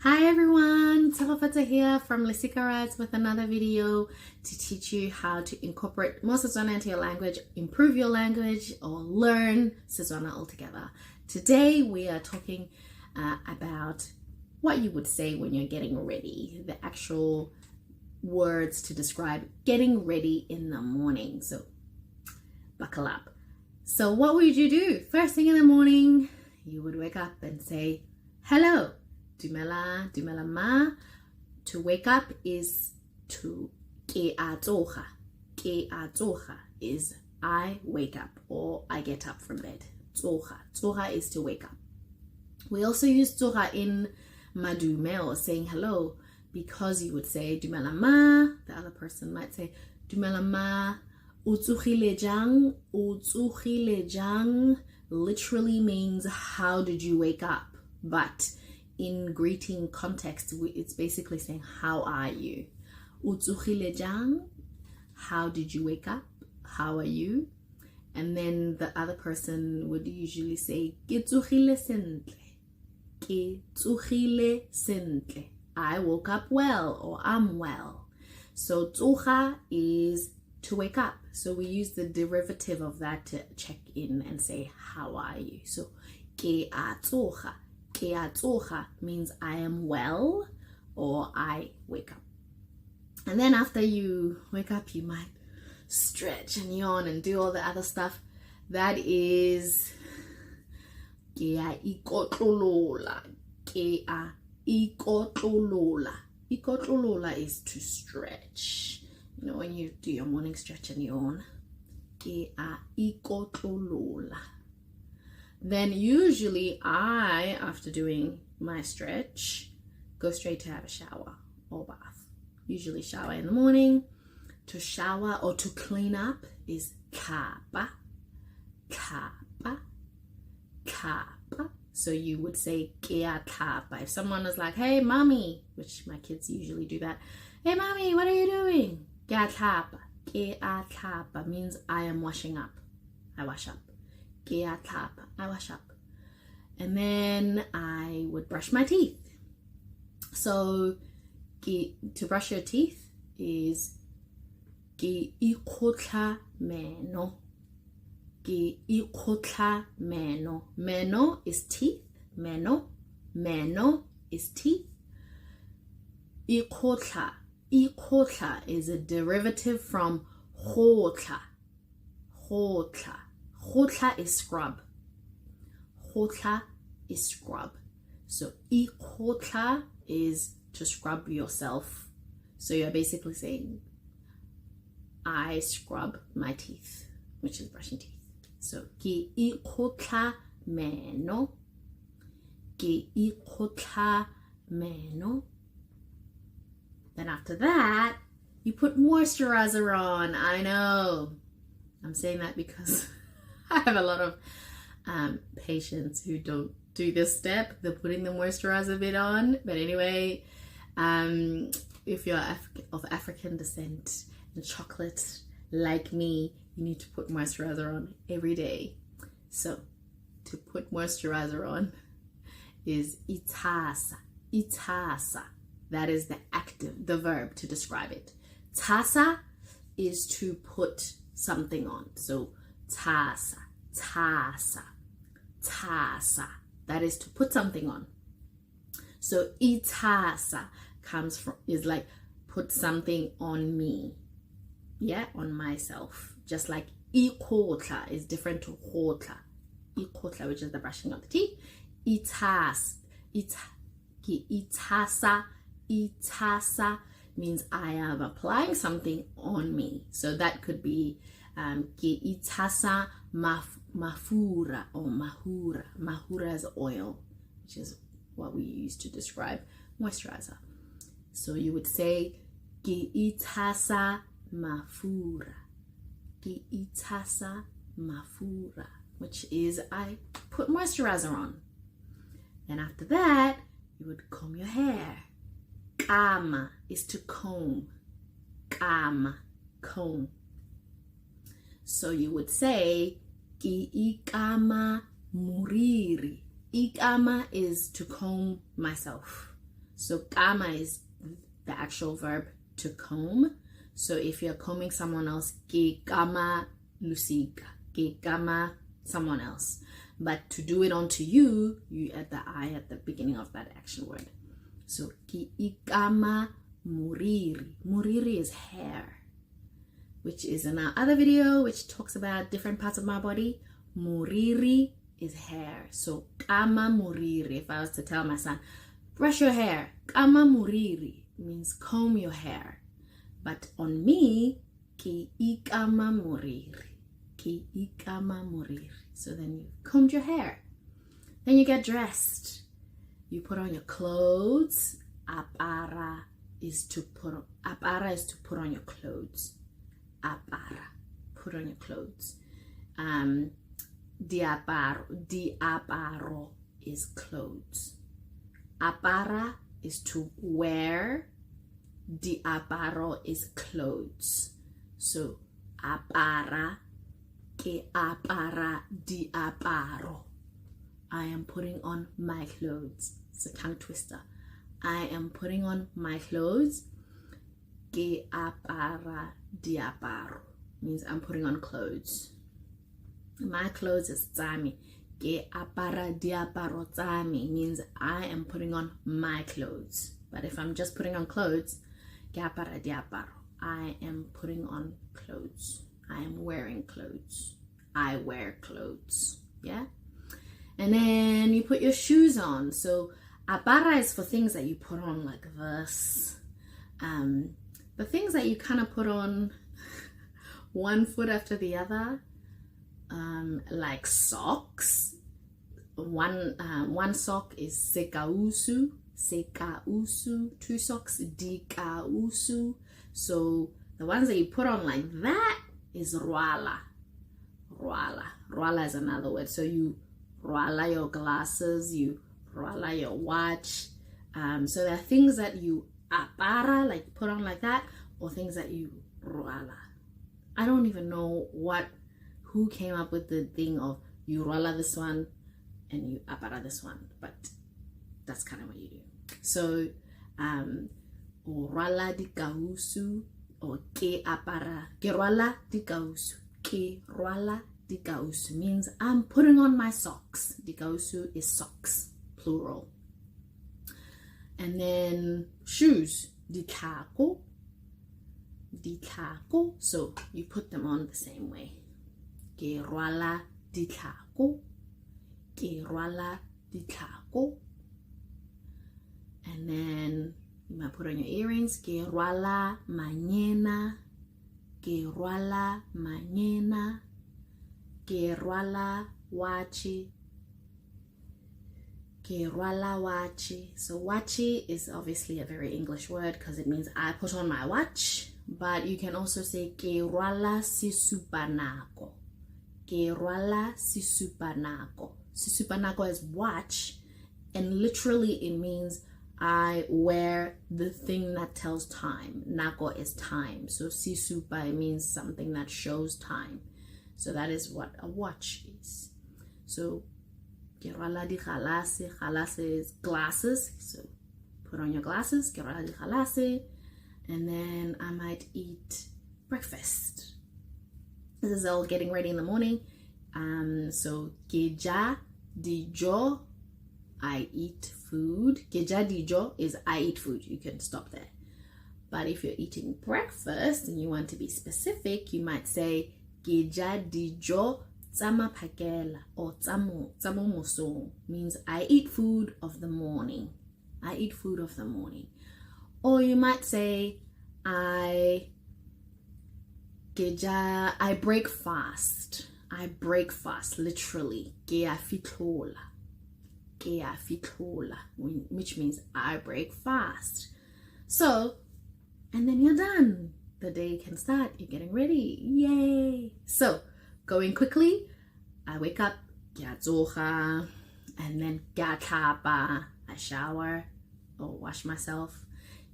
Hi everyone, Telefata here from Lesika with another video to teach you how to incorporate more Setswana into your language, improve your language, or learn Setswana altogether. Today we are talking about what you would say when you're getting ready, the actual words to describe getting ready in the morning. So buckle up. So what would you do? First thing in the morning, you would wake up and say, hello. Dumela, dumela ma. To wake up is to ke a tsoga. Ke a tsoga is I wake up or I get up from bed. Tsoga. Tsoga is to wake up. We also use tsoga in madume or saying hello because you would say dumela ma. The other person might say dumela ma. Utsugile jang. Utsugile jang literally means how did you wake up? But in greeting context, it's basically saying, how are you? Utsugile jang, how did you wake up? How are you? And then the other person would usually say, ke tsogile sentle. Ke tsogile sentle. I woke up well or I'm well. So tsoga is to wake up. So we use the derivative of that to check in and say, how are you? So ke a tsoga. Ke a tsoga means I am well or I wake up. And then after you wake up, you might stretch and yawn and do all the other stuff. That is ke a ikotlolola. Ke a ikotlolola. Ikotlolola is to stretch. You know, when you do your morning stretch and yawn. Ke a ikotlolola. Then usually I, after doing my stretch, go straight to have a shower or bath. Usually shower in the morning. To shower or to clean up is kapa, kapa, kapa. So you would say ke a kapa. If someone is like, hey mommy, which my kids usually do that. Hey mommy, what are you doing? Ke a kapa. Ke a kapa means I am washing up. I wash up. Ke a kapa. I wash up. And then I would brush my teeth. So to brush your teeth is ke ikotla meno. Ke ikotla meno. Meno is teeth. Meno. Meno is teeth. Ikotla. Ikotla is a derivative from hotla. Hotla. Hotla is scrub. Hotla is scrub. So ikotla is to scrub yourself. So you're basically saying, I scrub my teeth, which is brushing teeth. So ki ikotla meno. Ki ikotla meno. Then after that, you put moisturizer on. I know. I'm saying that because I have a lot of patients who don't do this step. They're putting the moisturizer bit on. But anyway, if you're of African descent and chocolate like me, you need to put moisturizer on every day. So to put moisturizer on is itasa. Itasa. That is the active, the verb to describe it. Tasa is to put something on. So tasa, tasa, tasa. That is to put something on. So itasa comes from, is like put something on me. Yeah, on myself. Just like ikotla is different to hotla. Ikotla, which is the brushing of the teeth. Itas, itasa, itasa means I am applying something on me. So that could be ke itasa mafura or mahura. Mahura is oil, which is what we use to describe moisturizer. So you would say ke itasa mafura. Ke itasa mafura, which is I put moisturizer on. Then after that, you would comb your hair. Kama is to comb. Kama, comb. So you would say ki ikama muriri. Ikama is to comb myself. So kama is the actual verb to comb. So if you're combing someone else, ke kama lusika, ke kama someone else. But to do it onto you, you add the I at the beginning of that action word. So ki ikama muriri. Muriri is hair, which is in our other video, which talks about different parts of my body. Muriri is hair. So kama muriri. If I was to tell my son, brush your hair, kama muriri means comb your hair. But on me, ki ikama muriri. Ki ikama muriri. So then you combed your hair. Then you get dressed. You put on your clothes. Apara is to put on your clothes. Apara, put on your clothes. Diaparo is clothes. Apara is to wear. Diaparo is clothes. So apara, ke apara diaparo. I am putting on my clothes. It's a tongue twister. I am putting on my clothes. Ke apara diaparo means I'm putting on clothes. My clothes is tsami. Ke apara diaparo tsami means I am putting on my clothes. But if I'm just putting on clothes, ke apara diaparo, I am putting on clothes. I am wearing clothes. I wear clothes. Yeah? And then you put your shoes on. So apara is for things that you put on like this. The things that you kind of put on one foot after the other, like socks. One sock is sekausu. Sekausu. 2 socks, dikausu. So the ones that you put on like that is rwala. Rwala is another word. So you rwala your glasses, you rwala your watch. So there are things that you apara, like put on like that, or things that you rwala. I don't even know who came up with the thing of you rwala this one and you apara this one, but that's kind of what you do. So rwala di kausu or ke apara, ke rwala di kausu. Ke rwala di kausu means I'm putting on my socks. Di kausu is socks, plural. And then shoes, dikako. Dikako. So you put them on the same way. Ke rwala dikako. Ke rwala dikako. And then you might put on your earrings. Ke rwala manyena. Ke rwala manyena. Ke rwala wachi. Ke rwala wachi. So wachi is obviously a very English word because it means I put on my watch. But you can also say ke rwala sisupanako. Ke rwala sisupanako. Sisupanako is watch, and literally it means I wear the thing that tells time. Nako is time. So sisupa means something that shows time. So that is what a watch is. So ke rwala di khalase. Khalase is glasses. So put on your glasses. Ke rwala di khalase. And then I might eat breakfast. This is all getting ready in the morning. So keja dijo, I eat food. Keja dijo is I eat food. You can stop there. But if you're eating breakfast and you want to be specific, you might say keja dijo tsama pakela or tsamo mosong means I eat food of the morning. I eat food of the morning. Or you might say I break fast. I break fast, literally. Ke a fitlola, which means I break fast. So, and then you're done. The day can start. You're getting ready. Yay! So, going quickly, I wake up, ke a tsoga, and then ke a tlhapa, I shower or wash myself.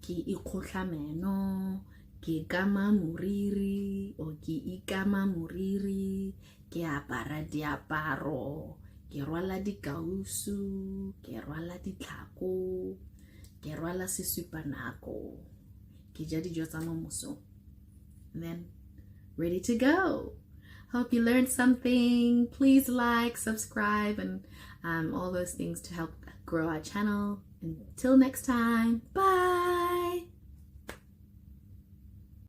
Ke ikgotlha meno, ke kama moriri or ke ikama moriri, ke apara diaparo, ke rwala dikausu, ke rwala ditlhako, ke rwala sesupa nako, ke ja dijo tsa mo mosong. And then ready to go. Hope you learned something. Please like, subscribe, and all those things to help grow our channel. Until next time, bye.